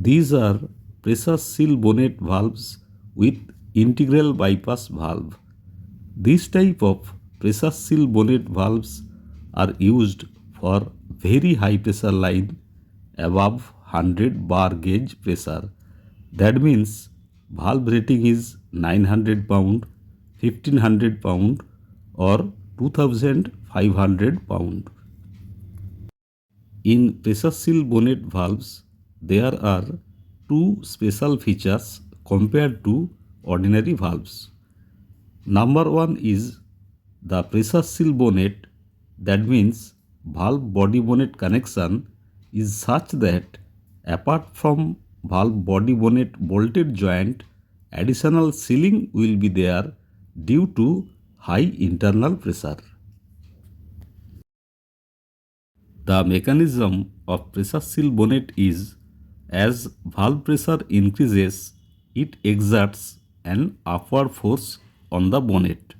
These are pressure seal bonnet valves with integral bypass valve. This type of pressure seal bonnet valves are used for very high pressure line above 100 bar gauge pressure. That means valve rating is 900 pound, 1500 pound or 2500 pound. In pressure seal bonnet valves, there are two special features compared to ordinary valves. Number one is the pressure seal bonnet, that means valve body bonnet connection is such that apart from valve body bonnet bolted joint, additional sealing will be there due to high internal pressure. The mechanism of pressure seal bonnet is as valve pressure increases, it exerts an upward force on the bonnet.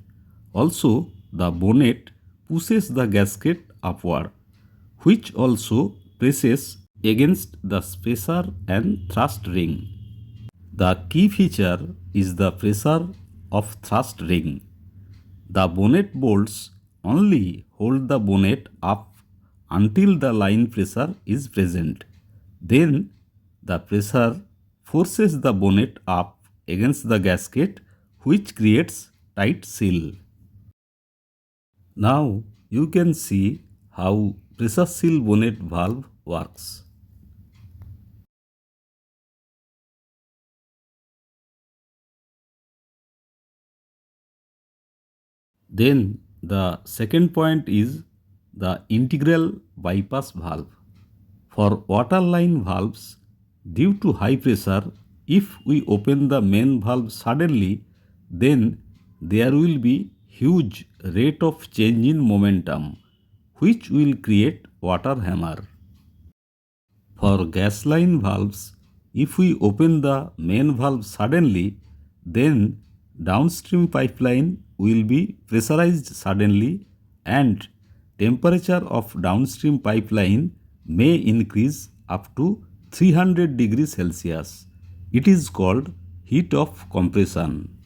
Also, the bonnet pushes the gasket upward, which also presses against the spacer and thrust ring. The key feature is the pressure of thrust ring. The bonnet bolts only hold the bonnet up until the line pressure is present. Then the pressure forces the bonnet up against the gasket, which creates tight seal. Now you can see how pressure seal bonnet valve works. Then the second point is the integral bypass valve. For waterline valves, due to high pressure, if we open the main valve suddenly, then there will be huge rate of change in momentum, which will create water hammer. For gas line valves, if we open the main valve suddenly, then downstream pipeline will be pressurized suddenly and temperature of downstream pipeline may increase up to 300 degrees Celsius. It is called heat of compression.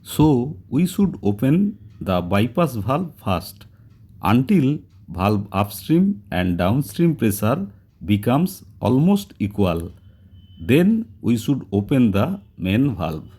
So we should open the bypass valve first until valve upstream and downstream pressure becomes almost equal. Then we should open the main valve.